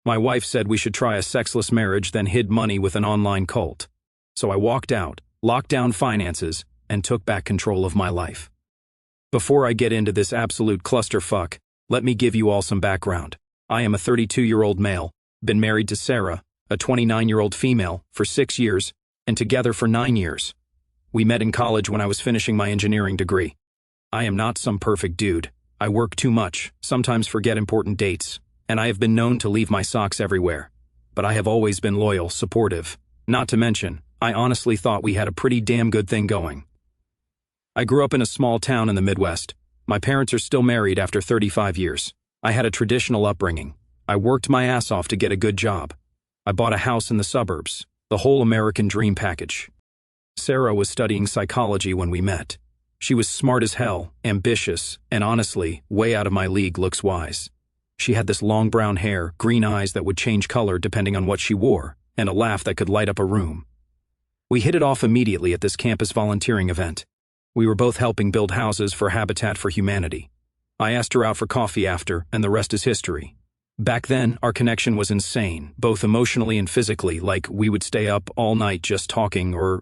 My wife said we should try a sexless marriage, then hid money with an online cult. So I walked out, locked down finances, and took back control of my life. Before I get into this absolute clusterfuck, let me give you all some background. I am a 32-year-old male, been married to Sarah, a 29-year-old female, for 6 years, and together for 9 years. We met in college when I was finishing my engineering degree. I am not some perfect dude. I work too much, sometimes forget important dates, and I have been known to leave my socks everywhere. But I have always been loyal, supportive. Not to mention, I honestly thought we had a pretty damn good thing going. I grew up in a small town in the Midwest. My parents are still married after 35 years. I had a traditional upbringing. I worked my ass off to get a good job. I bought a house in the suburbs, the whole American dream package. Sarah was studying psychology when we met. She was smart as hell, ambitious, and honestly, way out of my league looks-wise. She had this long brown hair, green eyes that would change color depending on what she wore, and a laugh that could light up a room. We hit it off immediately at this campus volunteering event. We were both helping build houses for Habitat for Humanity. I asked her out for coffee after, and the rest is history. Back then, our connection was insane, both emotionally and physically, like we would stay up all night just talking or,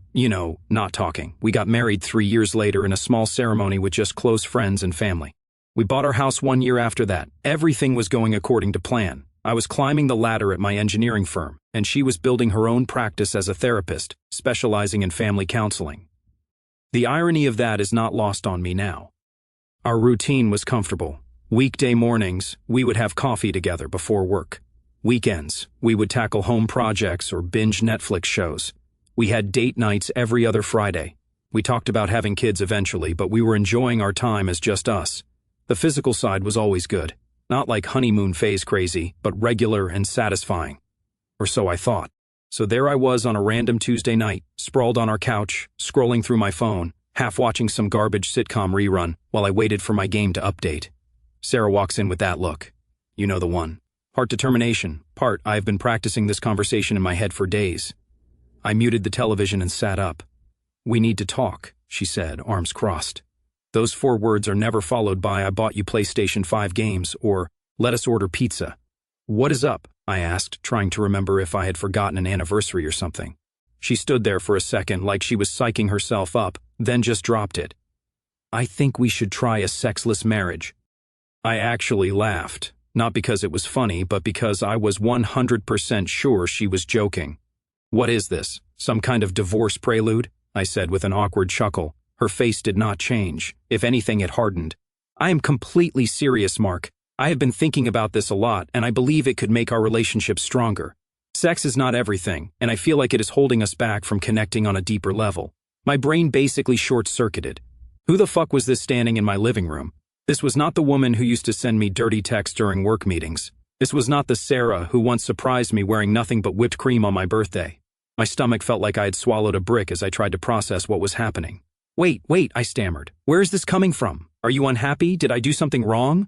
not talking. We got married 3 years later in a small ceremony with just close friends and family. We bought our house 1 year after that. Everything was going according to plan. I was climbing the ladder at my engineering firm, and she was building her own practice as a therapist, specializing in family counseling. The irony of that is not lost on me now. Our routine was comfortable. Weekday mornings, we would have coffee together before work. Weekends, we would tackle home projects or binge Netflix shows. We had date nights every other Friday. We talked about having kids eventually, but we were enjoying our time as just us. The physical side was always good. Not like honeymoon phase crazy, but regular and satisfying. Or so I thought. So there I was on a random Tuesday night, sprawled on our couch, scrolling through my phone, half watching some garbage sitcom rerun while I waited for my game to update. Sarah walks in with that look. You know the one. Part determination, part I have been practicing this conversation in my head for days. I muted the television and sat up. We need to talk, she said, arms crossed. Those 4 words are never followed by I bought you PlayStation 5 games or let us order pizza. What is up? I asked, trying to remember if I had forgotten an anniversary or something. She stood there for a second like she was psyching herself up, then just dropped it. I think we should try a sexless marriage. I actually laughed, not because it was funny, but because I was 100% sure she was joking. What is this, some kind of divorce prelude? I said with an awkward chuckle. Her face did not change. If anything, it hardened. I am completely serious, Mark. I have been thinking about this a lot, and I believe it could make our relationship stronger. Sex is not everything, and I feel like it is holding us back from connecting on a deeper level. My brain basically short-circuited. Who the fuck was this standing in my living room? This was not the woman who used to send me dirty texts during work meetings. This was not the Sarah who once surprised me wearing nothing but whipped cream on my birthday. My stomach felt like I had swallowed a brick as I tried to process what was happening. Wait, I stammered. Where is this coming from? Are you unhappy? Did I do something wrong?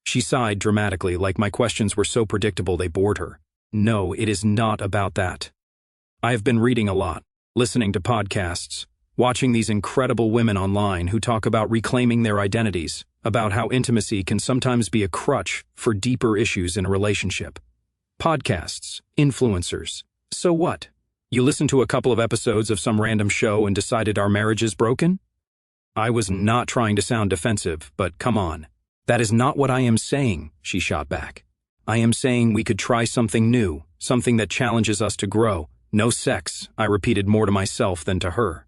She sighed dramatically, like my questions were so predictable they bored her. No, it is not about that. I have been reading a lot, listening to podcasts, watching these incredible women online who talk about reclaiming their identities, about how intimacy can sometimes be a crutch for deeper issues in a relationship. Podcasts, influencers. So what? You listened to a couple of episodes of some random show and decided our marriage is broken? I was not trying to sound defensive, but come on. That is not what I am saying, she shot back. I am saying we could try something new, something that challenges us to grow. No sex, I repeated more to myself than to her.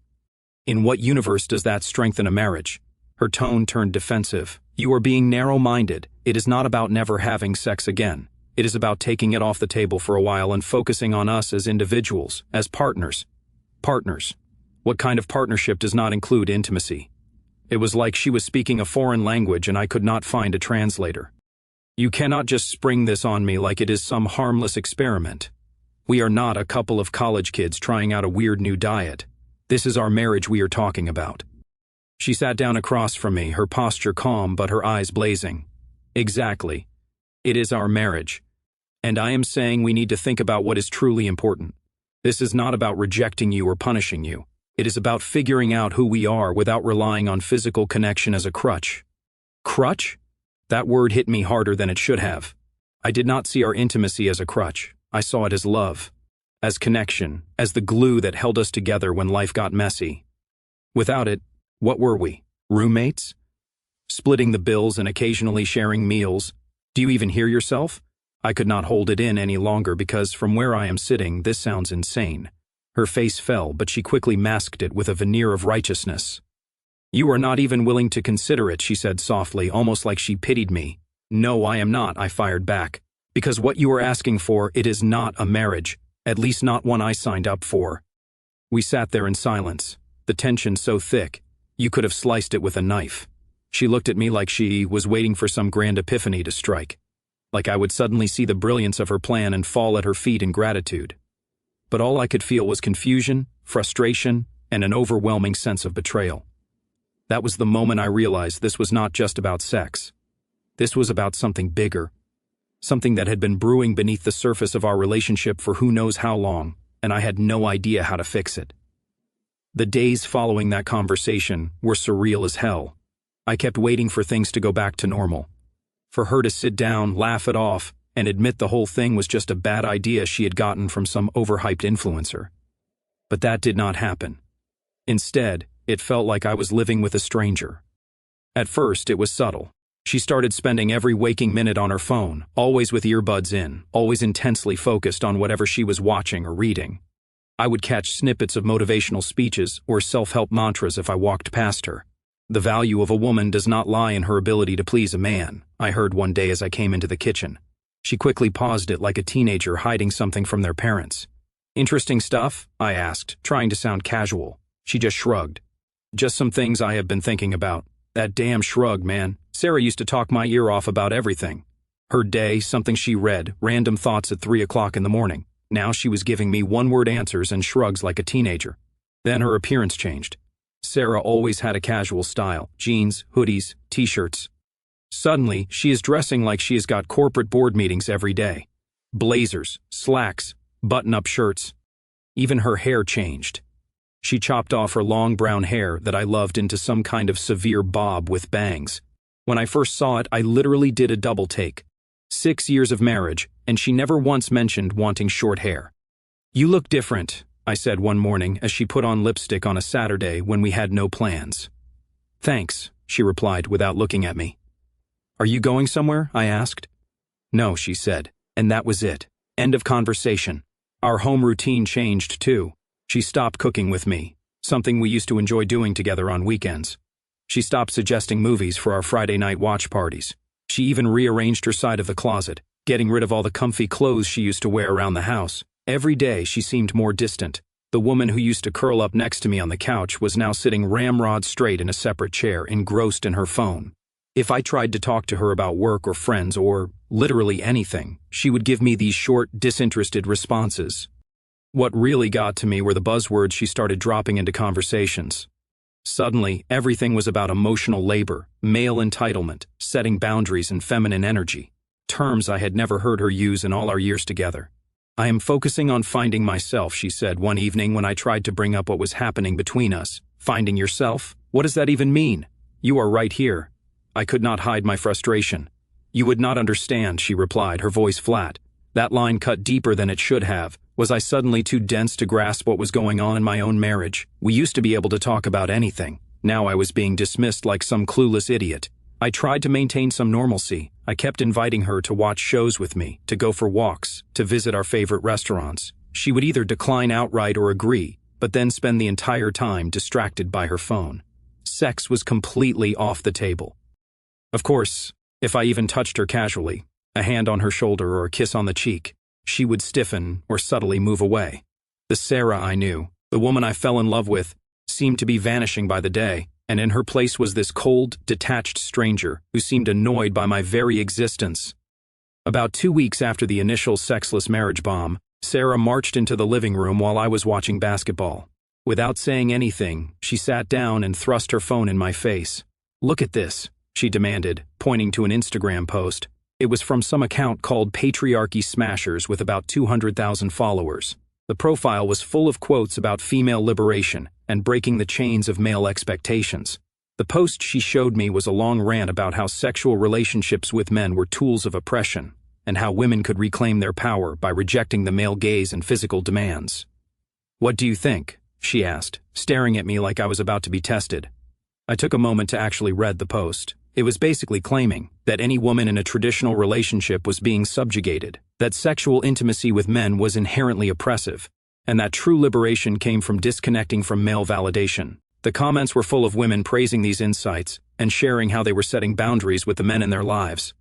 In what universe does that strengthen a marriage? Her tone turned defensive. You are being narrow-minded. It is not about never having sex again. It is about taking it off the table for a while and focusing on us as individuals, as partners. Partners. What kind of partnership does not include intimacy? It was like she was speaking a foreign language and I could not find a translator. You cannot just spring this on me like it is some harmless experiment. We are not a couple of college kids trying out a weird new diet. This is our marriage we are talking about. She sat down across from me, her posture calm but her eyes blazing. Exactly. It is our marriage. And I am saying we need to think about what is truly important. This is not about rejecting you or punishing you. It is about figuring out who we are without relying on physical connection as a crutch. Crutch? That word hit me harder than it should have. I did not see our intimacy as a crutch. I saw it as love, as connection, as the glue that held us together when life got messy. Without it, what were we? Roommates? Splitting the bills and occasionally sharing meals. Do you even hear yourself? I could not hold it in any longer because from where I am sitting, this sounds insane. Her face fell, but she quickly masked it with a veneer of righteousness. You are not even willing to consider it, she said softly, almost like she pitied me. No, I am not, I fired back. Because what you are asking for, it is not a marriage, at least not one I signed up for. We sat there in silence, the tension so thick, you could have sliced it with a knife. She looked at me like she was waiting for some grand epiphany to strike, like I would suddenly see the brilliance of her plan and fall at her feet in gratitude. But all I could feel was confusion, frustration, and an overwhelming sense of betrayal. That was the moment I realized this was not just about sex. This was about something bigger, something that had been brewing beneath the surface of our relationship for who knows how long, and I had no idea how to fix it. The days following that conversation were surreal as hell. I kept waiting for things to go back to normal, for her to sit down, laugh it off, and admit the whole thing was just a bad idea she had gotten from some overhyped influencer. But that did not happen. Instead, it felt like I was living with a stranger. At first, it was subtle. She started spending every waking minute on her phone, always with earbuds in, always intensely focused on whatever she was watching or reading. I would catch snippets of motivational speeches or self-help mantras if I walked past her. The value of a woman does not lie in her ability to please a man, I heard one day as I came into the kitchen. She quickly paused it like a teenager hiding something from their parents. Interesting stuff? I asked, trying to sound casual. She just shrugged. Just some things I have been thinking about. That damn shrug, man. Sarah used to talk my ear off about everything. Her day, something she read, random thoughts at 3 o'clock in the morning. Now she was giving me one-word answers and shrugs like a teenager. Then her appearance changed. Sarah always had a casual style, jeans, hoodies, t-shirts. Suddenly, she is dressing like she has got corporate board meetings every day. Blazers, slacks, button-up shirts. Even her hair changed. She chopped off her long brown hair that I loved into some kind of severe bob with bangs. When I first saw it, I literally did a double take. 6 years of marriage, and she never once mentioned wanting short hair. You look different, I said one morning as she put on lipstick on a Saturday when we had no plans. Thanks, she replied without looking at me. Are you going somewhere? I asked. No, she said, and that was it. End of conversation. Our home routine changed too. She stopped cooking with me, something we used to enjoy doing together on weekends. She stopped suggesting movies for our Friday night watch parties. She even rearranged her side of the closet, getting rid of all the comfy clothes she used to wear around the house. Every day she seemed more distant. The woman who used to curl up next to me on the couch was now sitting ramrod straight in a separate chair, engrossed in her phone. If I tried to talk to her about work or friends or literally anything, she would give me these short, disinterested responses. What really got to me were the buzzwords she started dropping into conversations. Suddenly, everything was about emotional labor, male entitlement, setting boundaries, and feminine energy. Terms I had never heard her use in all our years together. I am focusing on finding myself, she said one evening when I tried to bring up what was happening between us. Finding yourself? What does that even mean? You are right here. I could not hide my frustration. You would not understand, she replied, her voice flat. That line cut deeper than it should have. Was I suddenly too dense to grasp what was going on in my own marriage? We used to be able to talk about anything. Now I was being dismissed like some clueless idiot. I tried to maintain some normalcy. I kept inviting her to watch shows with me, to go for walks, to visit our favorite restaurants. She would either decline outright or agree, but then spend the entire time distracted by her phone. Sex was completely off the table. Of course, if I even touched her casually, a hand on her shoulder or a kiss on the cheek, she would stiffen or subtly move away. The Sarah I knew, the woman I fell in love with, seemed to be vanishing by the day, and in her place was this cold, detached stranger who seemed annoyed by my very existence. About 2 weeks after the initial sexless marriage bomb, Sarah marched into the living room while I was watching basketball. Without saying anything, she sat down and thrust her phone in my face. Look at this, she demanded, pointing to an Instagram post. It was from some account called Patriarchy Smashers with about 200,000 followers. The profile was full of quotes about female liberation and breaking the chains of male expectations. The post she showed me was a long rant about how sexual relationships with men were tools of oppression. and how women could reclaim their power by rejecting the male gaze and physical demands. "What do you think?" she asked, staring at me like I was about to be tested. I took a moment to actually read the post. It was basically claiming that any woman in a traditional relationship was being subjugated, that sexual intimacy with men was inherently oppressive, and that true liberation came from disconnecting from male validation. The comments were full of women praising these insights and sharing how they were setting boundaries with the men in their lives.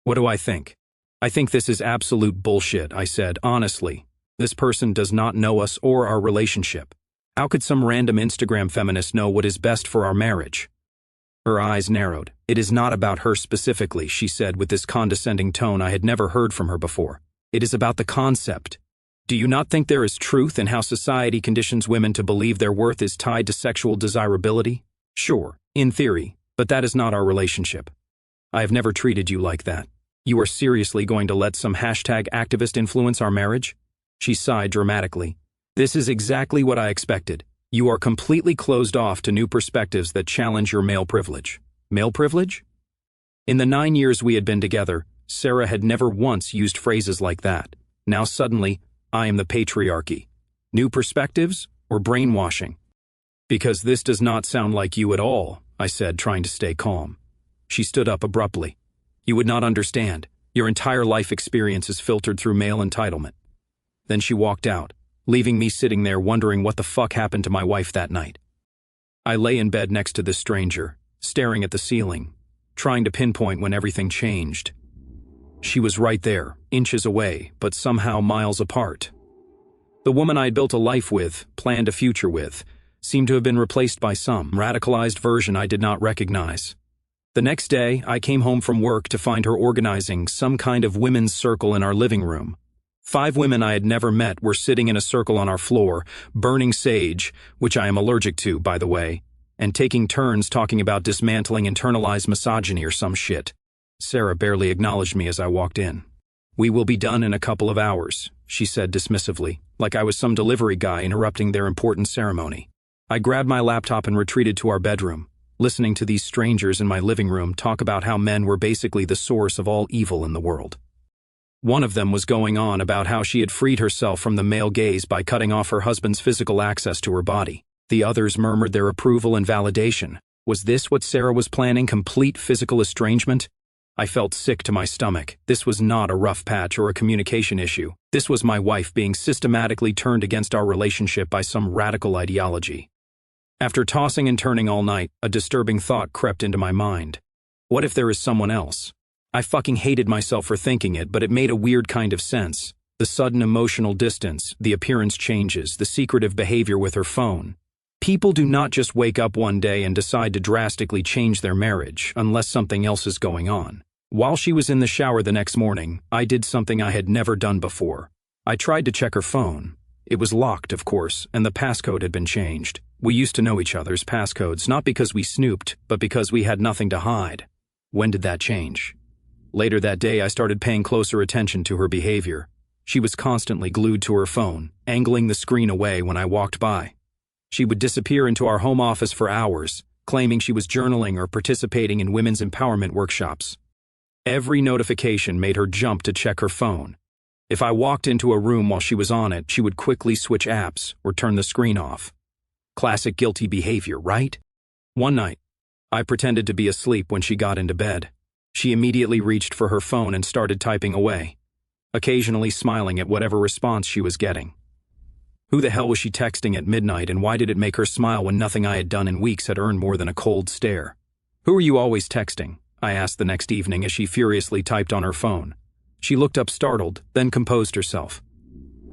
What do I think? I think this is absolute bullshit, I said, honestly. This person does not know us or our relationship. How could some random Instagram feminist know what is best for our marriage? Her eyes narrowed. It is not about her specifically, she said with this condescending tone I had never heard from her before. It is about the concept. Do you not think there is truth in how society conditions women to believe their worth is tied to sexual desirability? Sure, in theory, but that is not our relationship. I have never treated you like that. You are seriously going to let some #activist influence our marriage? She sighed dramatically. This is exactly what I expected. You are completely closed off to new perspectives that challenge your male privilege. Male privilege? In the 9 years we had been together, Sarah had never once used phrases like that. Now suddenly, I am the patriarchy. New perspectives or brainwashing? Because this does not sound like you at all, I said, trying to stay calm. She stood up abruptly. You would not understand. Your entire life experience is filtered through male entitlement. Then she walked out, leaving me sitting there wondering what the fuck happened to my wife that night. I lay in bed next to this stranger, staring at the ceiling, trying to pinpoint when everything changed. She was right there, inches away, but somehow miles apart. The woman I had built a life with, planned a future with, seemed to have been replaced by some radicalized version I did not recognize. The next day, I came home from work to find her organizing some kind of women's circle in our living room. 5 women I had never met were sitting in a circle on our floor, burning sage, which I am allergic to, by the way, and taking turns talking about dismantling internalized misogyny or some shit. Sarah barely acknowledged me as I walked in. We will be done in a couple of hours, she said dismissively, like I was some delivery guy interrupting their important ceremony. I grabbed my laptop and retreated to our bedroom, listening to these strangers in my living room talk about how men were basically the source of all evil in the world. One of them was going on about how she had freed herself from the male gaze by cutting off her husband's physical access to her body. The others murmured their approval and validation. Was this what Sarah was planning, complete physical estrangement? I felt sick to my stomach. This was not a rough patch or a communication issue. This was my wife being systematically turned against our relationship by some radical ideology. After tossing and turning all night, a disturbing thought crept into my mind. What if there is someone else? I fucking hated myself for thinking it, but it made a weird kind of sense. The sudden emotional distance, the appearance changes, the secretive behavior with her phone. People do not just wake up one day and decide to drastically change their marriage, unless something else is going on. While she was in the shower the next morning, I did something I had never done before. I tried to check her phone. It was locked, of course, and the passcode had been changed. We used to know each other's passcodes, not because we snooped, but because we had nothing to hide. When did that change? Later that day, I started paying closer attention to her behavior. She was constantly glued to her phone, angling the screen away when I walked by. She would disappear into our home office for hours, claiming she was journaling or participating in women's empowerment workshops. Every notification made her jump to check her phone. If I walked into a room while she was on it, she would quickly switch apps or turn the screen off. Classic guilty behavior, right? One night, I pretended to be asleep when she got into bed. She immediately reached for her phone and started typing away, occasionally smiling at whatever response she was getting. Who the hell was she texting at midnight, and why did it make her smile when nothing I had done in weeks had earned more than a cold stare? Who are you always texting? I asked the next evening as she furiously typed on her phone. She looked up startled, then composed herself.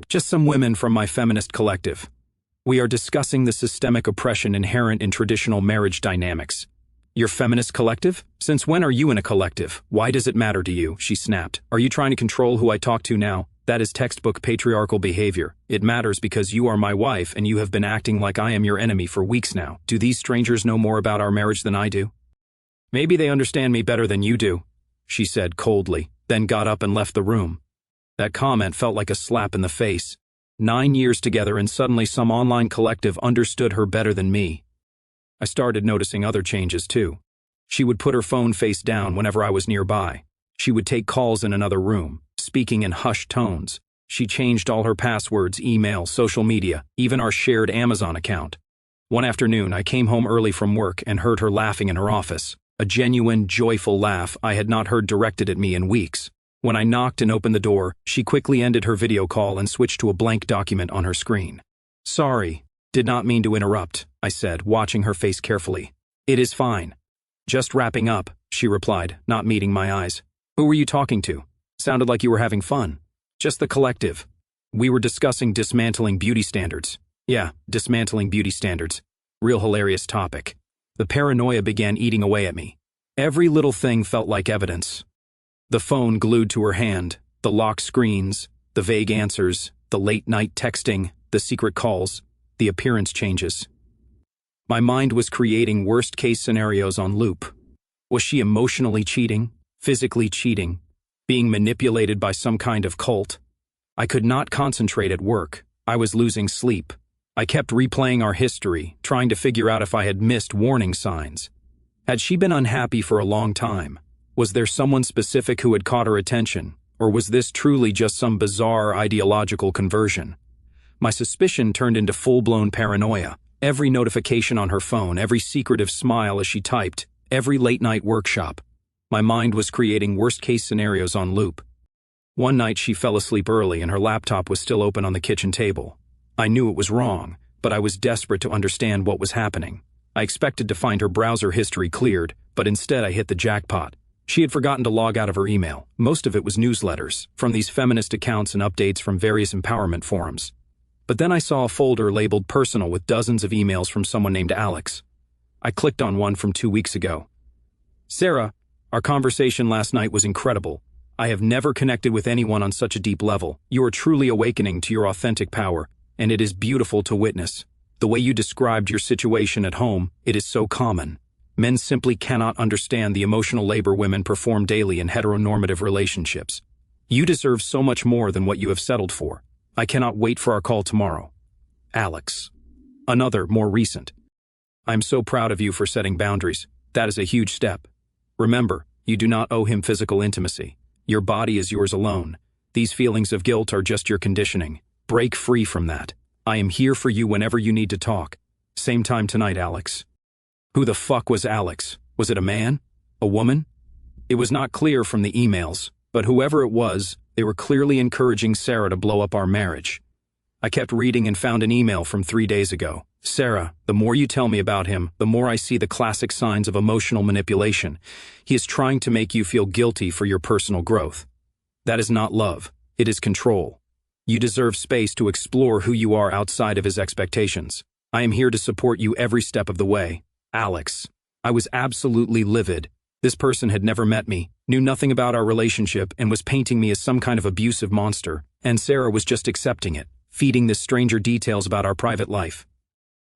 Just some women from my feminist collective. We are discussing the systemic oppression inherent in traditional marriage dynamics. Your feminist collective? Since when are you in a collective? Why does it matter to you? She snapped. Are you trying to control who I talk to now? That is textbook patriarchal behavior. It matters because you are my wife and you have been acting like I am your enemy for weeks now. Do these strangers know more about our marriage than I do? Maybe they understand me better than you do, she said coldly, then got up and left the room. That comment felt like a slap in the face. 9 years together and suddenly some online collective understood her better than me. I started noticing other changes too. She would put her phone face down whenever I was nearby. She would take calls in another room, speaking in hushed tones. She changed all her passwords, email, social media, even our shared Amazon account. One afternoon, I came home early from work and heard her laughing in her office. A genuine, joyful laugh I had not heard directed at me in weeks. When I knocked and opened the door, she quickly ended her video call and switched to a blank document on her screen. "Sorry, did not mean to interrupt," I said, watching her face carefully. "It is fine. Just wrapping up," she replied, not meeting my eyes. "Who were you talking to? Sounded like you were having fun." "Just the collective. We were discussing dismantling beauty standards." "Yeah, dismantling beauty standards. Real hilarious topic." The paranoia began eating away at me. Every little thing felt like evidence. The phone glued to her hand, the locked screens, the vague answers, the late-night texting, the secret calls, the appearance changes. My mind was creating worst-case scenarios on loop. Was she emotionally cheating, physically cheating, being manipulated by some kind of cult? I could not concentrate at work. I was losing sleep. I kept replaying our history, trying to figure out if I had missed warning signs. Had she been unhappy for a long time? Was there someone specific who had caught her attention, or was this truly just some bizarre ideological conversion? My suspicion turned into full-blown paranoia. Every notification on her phone, every secretive smile as she typed, every late-night workshop. My mind was creating worst-case scenarios on loop. One night she fell asleep early and her laptop was still open on the kitchen table. I knew it was wrong, but I was desperate to understand what was happening. I expected to find her browser history cleared, but instead I hit the jackpot. She had forgotten to log out of her email. Most of it was newsletters, from these feminist accounts and updates from various empowerment forums. But then I saw a folder labeled personal with dozens of emails from someone named Alex. I clicked on one from 2 weeks ago. "Sarah, our conversation last night was incredible. I have never connected with anyone on such a deep level. You are truly awakening to your authentic power, and it is beautiful to witness. The way you described your situation at home, it is so common. Men simply cannot understand the emotional labor women perform daily in heteronormative relationships. You deserve so much more than what you have settled for. I cannot wait for our call tomorrow. Alex." Another, more recent. "I'm so proud of you for setting boundaries. That is a huge step. Remember, you do not owe him physical intimacy. Your body is yours alone. These feelings of guilt are just your conditioning. Break free from that. I am here for you whenever you need to talk. Same time tonight, Alex." Who the fuck was Alex? Was it a man? A woman? It was not clear from the emails, but whoever it was, they were clearly encouraging Sarah to blow up our marriage. I kept reading and found an email from 3 days ago. "Sarah, the more you tell me about him, the more I see the classic signs of emotional manipulation. He is trying to make you feel guilty for your personal growth. That is not love. It is control. You deserve space to explore who you are outside of his expectations. I am here to support you every step of the way. Alex." I was absolutely livid. This person had never met me, knew nothing about our relationship, and was painting me as some kind of abusive monster, and Sarah was just accepting it, feeding this stranger details about our private life.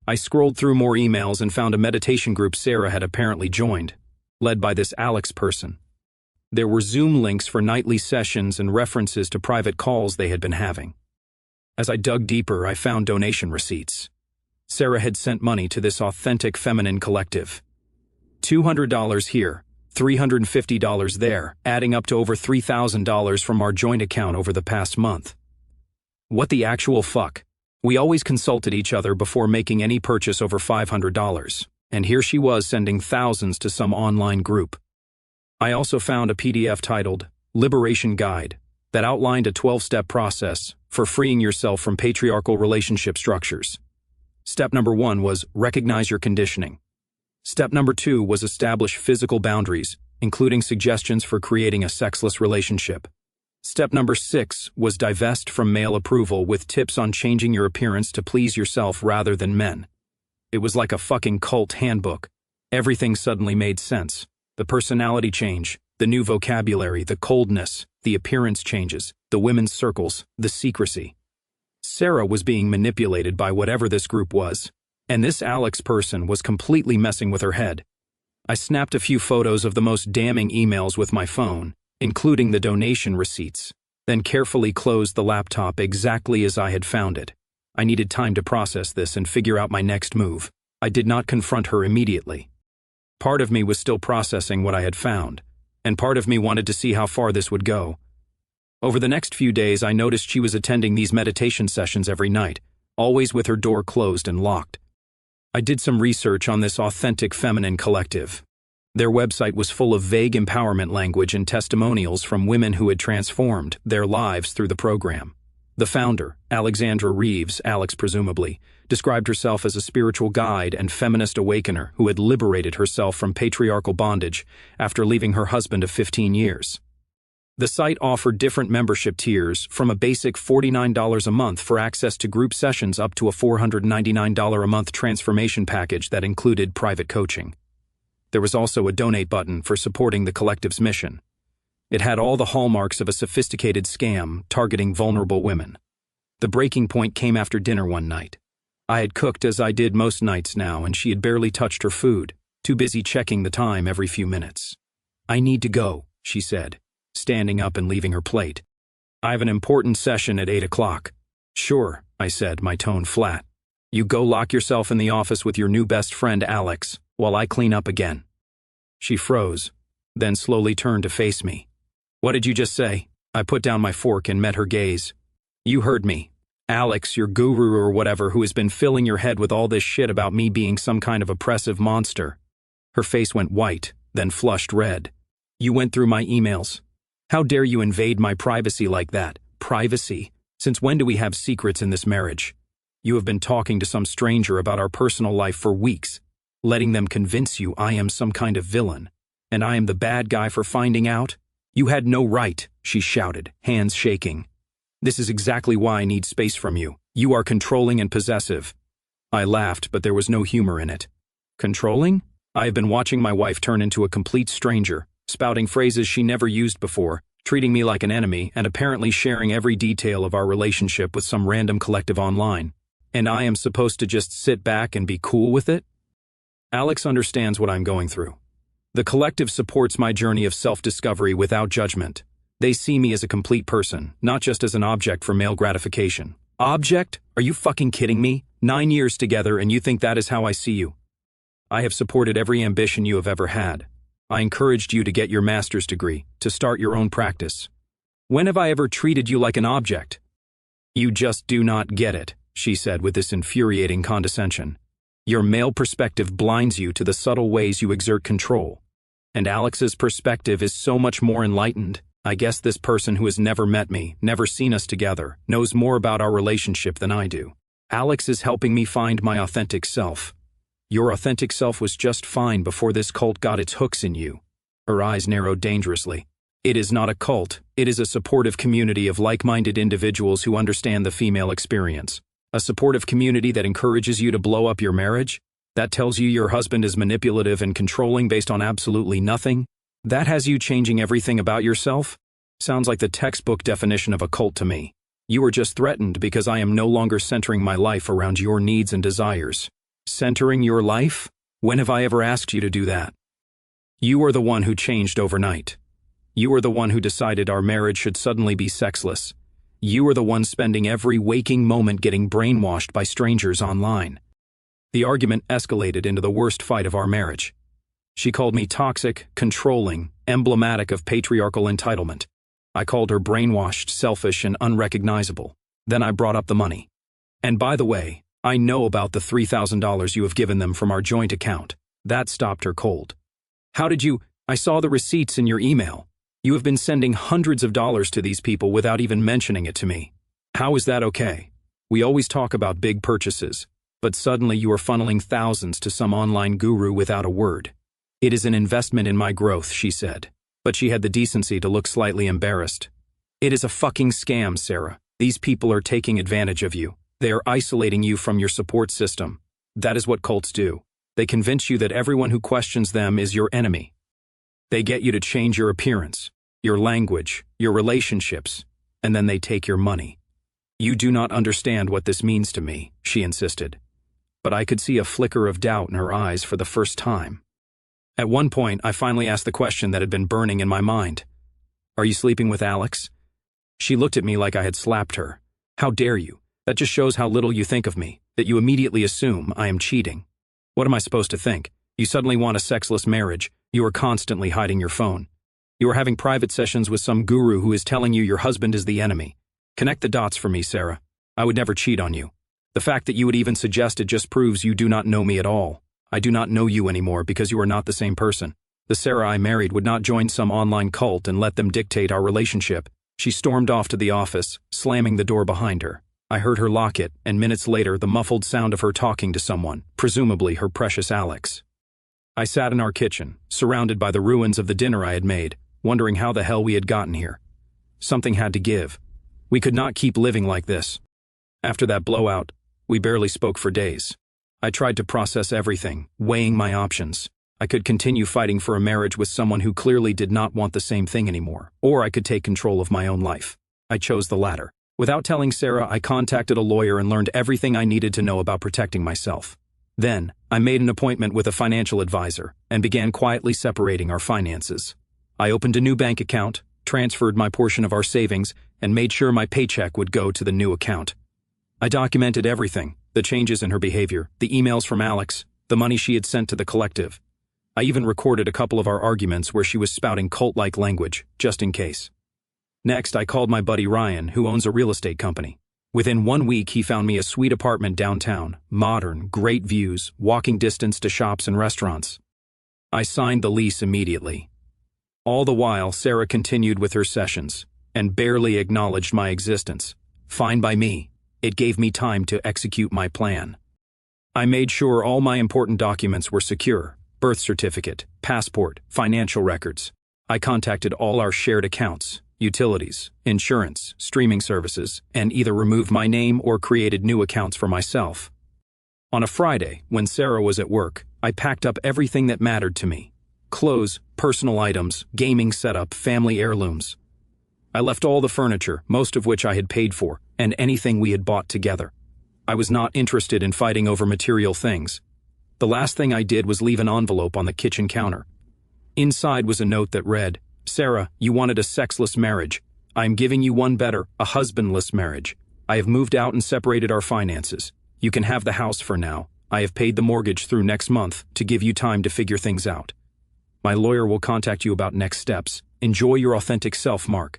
I scrolled through more emails and found a meditation group Sarah had apparently joined, led by this Alex person. There were Zoom links for nightly sessions and references to private calls they had been having. As I dug deeper, I found donation receipts. Sarah had sent money to this authentic feminine collective. $200 here, $350 there, adding up to over $3,000 from our joint account over the past month. What the actual fuck? We always consulted each other before making any purchase over $500, and here she was sending thousands to some online group. I also found a PDF titled Liberation Guide that outlined a 12-step process for freeing yourself from patriarchal relationship structures. Step number 1 was recognize your conditioning. Step number 2 was establish physical boundaries, including suggestions for creating a sexless relationship. Step number 6 was divest from male approval with tips on changing your appearance to please yourself rather than men. It was like a fucking cult handbook. Everything suddenly made sense. The personality change, the new vocabulary, the coldness, the appearance changes, the women's circles, the secrecy. Sarah was being manipulated by whatever this group was, and this Alex person was completely messing with her head. I snapped a few photos of the most damning emails with my phone, including the donation receipts, then carefully closed the laptop exactly as I had found it. I needed time to process this and figure out my next move. I did not confront her immediately. Part of me was still processing what I had found. and part of me wanted to see how far this would go. Over the next few days, I noticed she was attending these meditation sessions every night, always with her door closed and locked. I did some research on this authentic feminine collective. Their website was full of vague empowerment language and testimonials from women who had transformed their lives through the program. The founder, Alexandra Reeves, Alex presumably, described herself as a spiritual guide and feminist awakener who had liberated herself from patriarchal bondage after leaving her husband of 15 years. The site offered different membership tiers, from a basic $49 a month for access to group sessions up to a $499 a month transformation package that included private coaching. There was also a donate button for supporting the collective's mission. It had all the hallmarks of a sophisticated scam targeting vulnerable women. The breaking point came after dinner one night. I had cooked as I did most nights now, and she had barely touched her food, too busy checking the time every few minutes. "I need to go," she said, standing up and leaving her plate. "I have an important session at 8 o'clock. "Sure," I said, my tone flat. "You go lock yourself in the office with your new best friend Alex, while I clean up again." She froze, then slowly turned to face me. "What did you just say?" I put down my fork and met her gaze. "You heard me. Alex, your guru or whatever, who has been filling your head with all this shit about me being some kind of oppressive monster." Her face went white, then flushed red. "You went through my emails. How dare you invade my privacy like that? Privacy? Since when do we have secrets in this marriage? You have been talking to some stranger about our personal life for weeks, letting them convince you I am some kind of villain, and I am the bad guy for finding out? You had no right," she shouted, hands shaking. "This is exactly why I need space from you. You are controlling and possessive." I laughed, but there was no humor in it. Controlling? I have been watching my wife turn into a complete stranger, spouting phrases she never used before, treating me like an enemy, and apparently sharing every detail of our relationship with some random collective online. And I am supposed to just sit back and be cool with it? Alex understands what I'm going through. The collective supports my journey of self-discovery without judgment. They see me as a complete person, not just as an object for male gratification. Object? Are you fucking kidding me? 9 years together and you think that is how I see you? I have supported every ambition you have ever had. I encouraged you to get your master's degree, to start your own practice. When have I ever treated you like an object? You just do not get it, she said with this infuriating condescension. Your male perspective blinds you to the subtle ways you exert control. And Alex's perspective is so much more enlightened. I guess this person who has never met me, never seen us together, knows more about our relationship than I do. Alex is helping me find my authentic self. Your authentic self was just fine before this cult got its hooks in you. Her eyes narrowed dangerously. It is not a cult. It is a supportive community of like-minded individuals who understand the female experience. A supportive community that encourages you to blow up your marriage? That tells you your husband is manipulative and controlling based on absolutely nothing? That has you changing everything about yourself? Sounds like the textbook definition of a cult to me. You are just threatened because I am no longer centering my life around your needs and desires. Centering your life? When have I ever asked you to do that? You are the one who changed overnight. You are the one who decided our marriage should suddenly be sexless. You are the one spending every waking moment getting brainwashed by strangers online. The argument escalated into the worst fight of our marriage. She called me toxic, controlling, emblematic of patriarchal entitlement. I called her brainwashed, selfish, and unrecognizable. Then I brought up the money. And by the way, I know about the $3,000 you have given them from our joint account. That stopped her cold. How did you? I saw the receipts in your email. You have been sending hundreds of dollars to these people without even mentioning it to me. How is that okay? We always talk about big purchases, but suddenly you are funneling thousands to some online guru without a word. It is an investment in my growth, she said, but she had the decency to look slightly embarrassed. It is a fucking scam, Sarah. These people are taking advantage of you. They are isolating you from your support system. That is what cults do. They convince you that everyone who questions them is your enemy. They get you to change your appearance, your language, your relationships, and then they take your money. You do not understand what this means to me, she insisted. But I could see a flicker of doubt in her eyes for the first time. At one point, I finally asked the question that had been burning in my mind. Are you sleeping with Alex? She looked at me like I had slapped her. How dare you? That just shows how little you think of me, that you immediately assume I am cheating. What am I supposed to think? You suddenly want a sexless marriage. You are constantly hiding your phone. You are having private sessions with some guru who is telling you your husband is the enemy. Connect the dots for me, Sarah. I would never cheat on you. The fact that you would even suggest it just proves you do not know me at all. I do not know you anymore because you are not the same person. The Sarah I married would not join some online cult and let them dictate our relationship. She stormed off to the office, slamming the door behind her. I heard her lock it, and minutes later the muffled sound of her talking to someone, presumably her precious Alex. I sat in our kitchen, surrounded by the ruins of the dinner I had made, wondering how the hell we had gotten here. Something had to give. We could not keep living like this. After that blowout, we barely spoke for days. I tried to process everything, weighing my options. I could continue fighting for a marriage with someone who clearly did not want the same thing anymore, or I could take control of my own life. I chose the latter. Without telling Sarah, I contacted a lawyer and learned everything I needed to know about protecting myself. Then, I made an appointment with a financial advisor and began quietly separating our finances. I opened a new bank account, transferred my portion of our savings, and made sure my paycheck would go to the new account. I documented everything, the changes in her behavior, the emails from Alex, the money she had sent to the collective. I even recorded a couple of our arguments where she was spouting cult-like language, just in case. Next, I called my buddy Ryan, who owns a real estate company. Within 1 week, he found me a sweet apartment downtown, modern, great views, walking distance to shops and restaurants. I signed the lease immediately. All the while, Sarah continued with her sessions, and barely acknowledged my existence. Fine by me. It gave me time to execute my plan. I made sure all my important documents were secure: birth certificate, passport, financial records. I contacted all our shared accounts, utilities, insurance, streaming services, and either removed my name or created new accounts for myself. On a Friday, when Sarah was at work, I packed up everything that mattered to me: clothes, personal items, gaming setup, family heirlooms. I left all the furniture, most of which I had paid for, and anything we had bought together. I was not interested in fighting over material things. The last thing I did was leave an envelope on the kitchen counter. Inside was a note that read, "Sarah, you wanted a sexless marriage. I am giving you one better, a husbandless marriage. I have moved out and separated our finances. You can have the house for now. I have paid the mortgage through next month to give you time to figure things out. My lawyer will contact you about next steps. Enjoy your authentic self, Mark."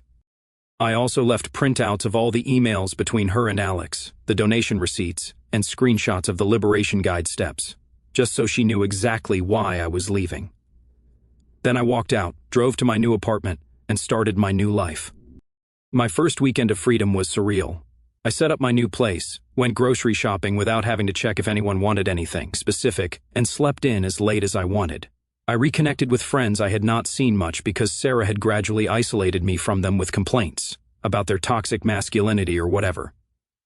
I also left printouts of all the emails between her and Alex, the donation receipts, and screenshots of the Liberation Guide steps, just so she knew exactly why I was leaving. Then I walked out, drove to my new apartment, and started my new life. My first weekend of freedom was surreal. I set up my new place, went grocery shopping without having to check if anyone wanted anything specific, and slept in as late as I wanted. I reconnected with friends I had not seen much because Sarah had gradually isolated me from them with complaints about their toxic masculinity or whatever.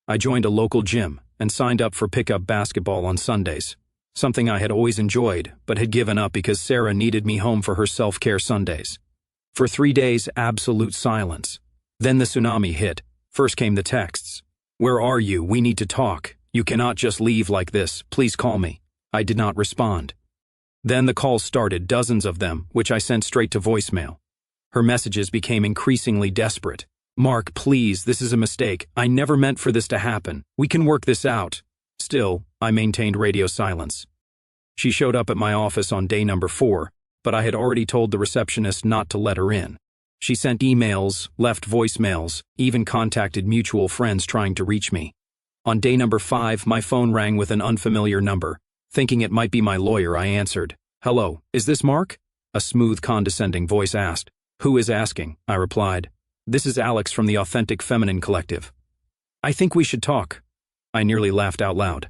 I joined a local gym and signed up for pickup basketball on Sundays, something I had always enjoyed but had given up because Sarah needed me home for her self-care Sundays. For 3 days, absolute silence. Then the tsunami hit. First came the texts. "Where are you? We need to talk. You cannot just leave like this. Please call me." I did not respond. Then the calls started, dozens of them, which I sent straight to voicemail. Her messages became increasingly desperate. "Mark, please, this is a mistake. I never meant for this to happen. We can work this out." Still, I maintained radio silence. She showed up at my office on day number 4, but I had already told the receptionist not to let her in. She sent emails, left voicemails, even contacted mutual friends trying to reach me. On day number 5, my phone rang with an unfamiliar number. Thinking it might be my lawyer, I answered. "Hello, is this Mark?" A smooth, condescending voice asked. "Who is asking?" I replied. "This is Alex from the Authentic Feminine Collective." "I think we should talk." I nearly laughed out loud.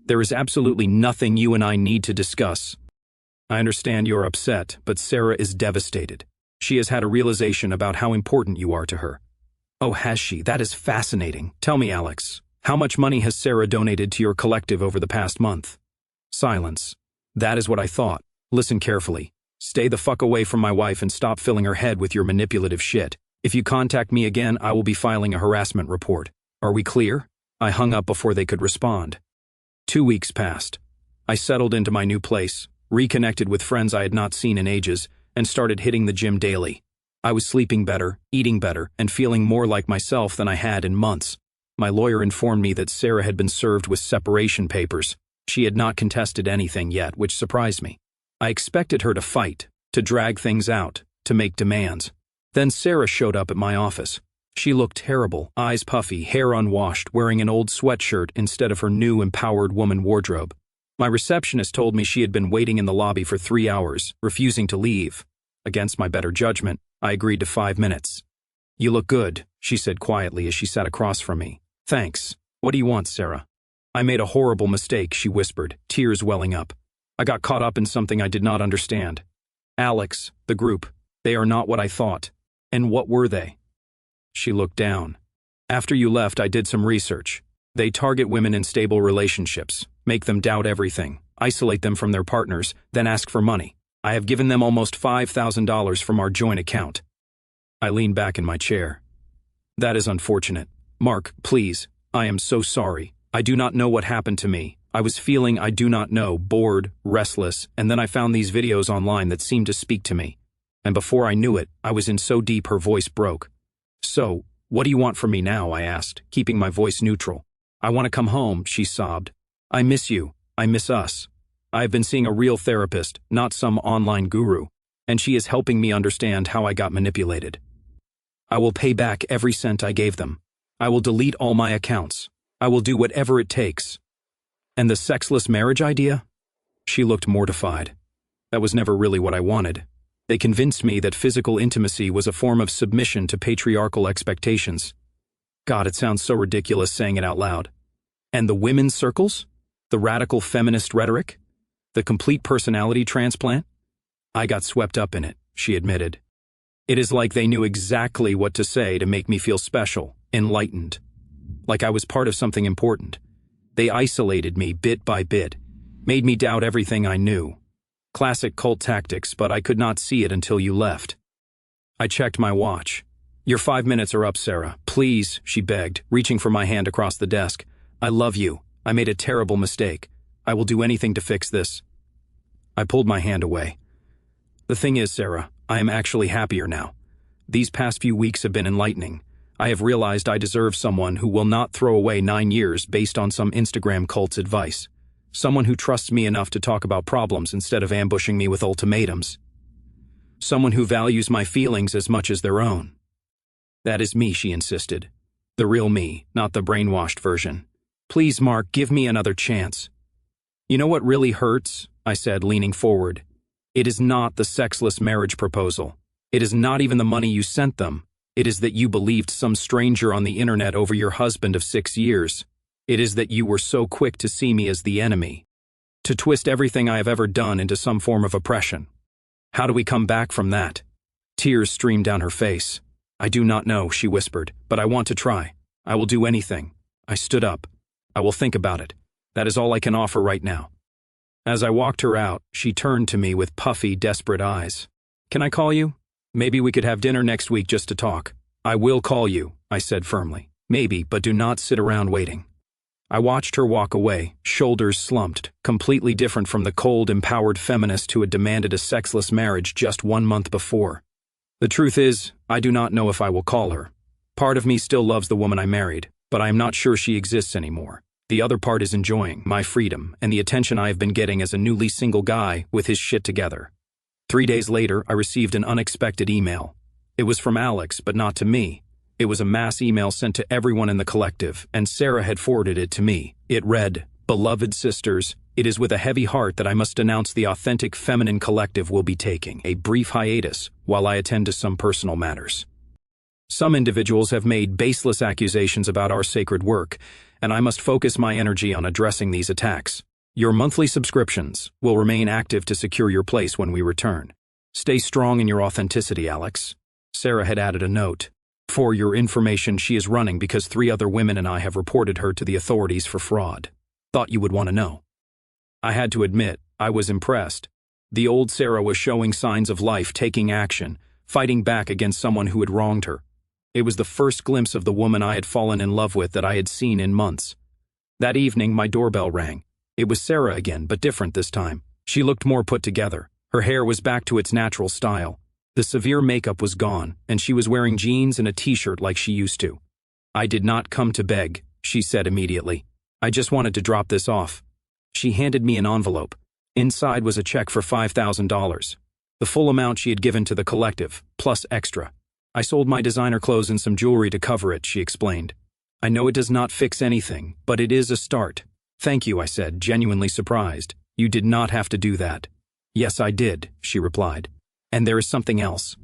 "There is absolutely nothing you and I need to discuss. I understand you're upset, but Sarah is devastated. She has had a realization about how important you are to her." "Oh, has she? That is fascinating. Tell me, Alex, how much money has Sarah donated to your collective over the past month?" Silence. "That is what I thought. Listen carefully. Stay the fuck away from my wife and stop filling her head with your manipulative shit. If you contact me again, I will be filing a harassment report. Are we clear?" I hung up before they could respond. 2 weeks passed. I settled into my new place, reconnected with friends I had not seen in ages, and started hitting the gym daily. I was sleeping better, eating better, and feeling more like myself than I had in months. My lawyer informed me that Sarah had been served with separation papers. She had not contested anything yet, which surprised me. I expected her to fight, to drag things out, to make demands. Then Sarah showed up at my office. She looked terrible, eyes puffy, hair unwashed, wearing an old sweatshirt instead of her new empowered woman wardrobe. My receptionist told me she had been waiting in the lobby for 3 hours, refusing to leave. Against my better judgment, I agreed to 5 minutes. "You look good," she said quietly as she sat across from me. "Thanks. What do you want, Sarah?" "I made a horrible mistake," she whispered, tears welling up. "I got caught up in something I did not understand. Alex, the group, they are not what I thought." "And what were they?" She looked down. "After you left, I did some research. They target women in stable relationships, make them doubt everything, isolate them from their partners, then ask for money. I have given them almost $5,000 from our joint account." I leaned back in my chair. "That is unfortunate. Mark, please, I am so sorry. I do not know what happened to me. I was feeling I do not know, bored, restless, and then I found these videos online that seemed to speak to me. And before I knew it, I was in so deep her voice broke. "So, what do you want from me now?" I asked, keeping my voice neutral. "I want to come home," she sobbed. "I miss you. I miss us. I have been seeing a real therapist, not some online guru, and she is helping me understand how I got manipulated. I will pay back every cent I gave them. I will delete all my accounts. I will do whatever it takes." "And the sexless marriage idea?" She looked mortified. "That was never really what I wanted. They convinced me that physical intimacy was a form of submission to patriarchal expectations." God, it sounds so ridiculous saying it out loud. "And the women's circles? The radical feminist rhetoric? The complete personality transplant?" "I got swept up in it," she admitted. "It is like they knew exactly what to say to make me feel special, enlightened. Like I was part of something important. They isolated me bit by bit, made me doubt everything I knew. Classic cult tactics, but I could not see it until you left." I checked my watch. "Your 5 minutes are up, Sarah. Please," she begged, reaching for my hand across the desk. "I love you. I made a terrible mistake. I will do anything to fix this." I pulled my hand away. "The thing is, Sarah, I am actually happier now. These past few weeks have been enlightening. I have realized I deserve someone who will not throw away 9 years based on some Instagram cult's advice. Someone who trusts me enough to talk about problems instead of ambushing me with ultimatums. Someone who values my feelings as much as their own." "That is me," she insisted. "The real me, not the brainwashed version. Please, Mark, give me another chance." "You know what really hurts?" I said, leaning forward. "It is not the sexless marriage proposal. It is not even the money you sent them. It is that you believed some stranger on the internet over your husband of 6 years. It is that you were so quick to see me as the enemy, to twist everything I have ever done into some form of oppression. How do we come back from that?" Tears streamed down her face. "I do not know," she whispered, "but I want to try. I will do anything." I stood up. "I will think about it. That is all I can offer right now." As I walked her out, she turned to me with puffy, desperate eyes. "Can I call you? Maybe we could have dinner next week just to talk." "I will call you," I said firmly. "Maybe, but do not sit around waiting." I watched her walk away, shoulders slumped, completely different from the cold, empowered feminist who had demanded a sexless marriage just 1 month before. The truth is, I do not know if I will call her. Part of me still loves the woman I married, but I am not sure she exists anymore. The other part is enjoying my freedom and the attention I have been getting as a newly single guy with his shit together. 3 days later, I received an unexpected email. It was from Alex, but not to me. It was a mass email sent to everyone in the collective, and Sarah had forwarded it to me. It read, "Beloved sisters, it is with a heavy heart that I must announce the Authentic Feminine Collective will be taking a brief hiatus while I attend to some personal matters. Some individuals have made baseless accusations about our sacred work, and I must focus my energy on addressing these attacks. Your monthly subscriptions will remain active to secure your place when we return. Stay strong in your authenticity, Alex." Sarah had added a note. "For your information, she is running because 3 other women and I have reported her to the authorities for fraud. Thought you would want to know." I had to admit, I was impressed. The old Sarah was showing signs of life, taking action, fighting back against someone who had wronged her. It was the first glimpse of the woman I had fallen in love with that I had seen in months. That evening, my doorbell rang. It was Sarah again, but different this time. She looked more put together. Her hair was back to its natural style. The severe makeup was gone, and she was wearing jeans and a t-shirt like she used to. "I did not come to beg," she said immediately. "I just wanted to drop this off." She handed me an envelope. Inside was a check for $5,000. The full amount she had given to the collective, plus extra. I sold my designer clothes and some jewelry to cover it, she explained. I know it does not fix anything, but it is a start. Thank you, I said, genuinely surprised. You did not have to do that. Yes, I did, she replied. And there is something else.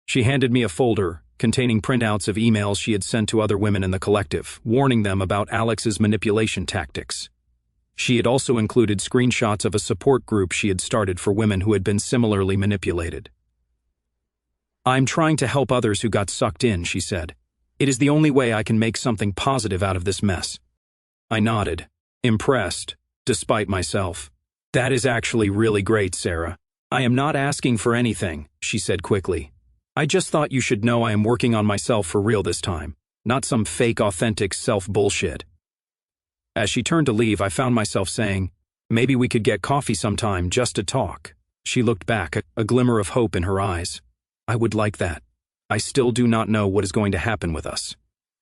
She handed me a folder containing printouts of emails she had sent to other women in the collective, warning them about Alex's manipulation tactics. She had also included screenshots of a support group she had started for women who had been similarly manipulated. I'm trying to help others who got sucked in, she said. It is the only way I can make something positive out of this mess. I nodded, impressed, despite myself. That is actually really great, Sarah. I am not asking for anything, she said quickly. I just thought you should know I am working on myself for real this time, not some fake authentic self-bullshit. As she turned to leave, I found myself saying, maybe we could get coffee sometime just to talk. She looked back, a glimmer of hope in her eyes. I would like that. I still do not know what is going to happen with us.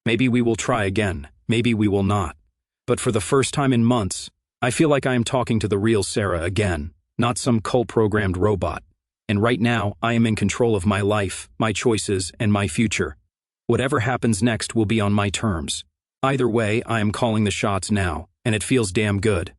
Maybe we will try again, maybe we will not. But for the first time in months, I feel like I am talking to the real Sarah again, not some cult-programmed robot. And right now, I am in control of my life, my choices, and my future. Whatever happens next will be on my terms. Either way, I am calling the shots now, and it feels damn good.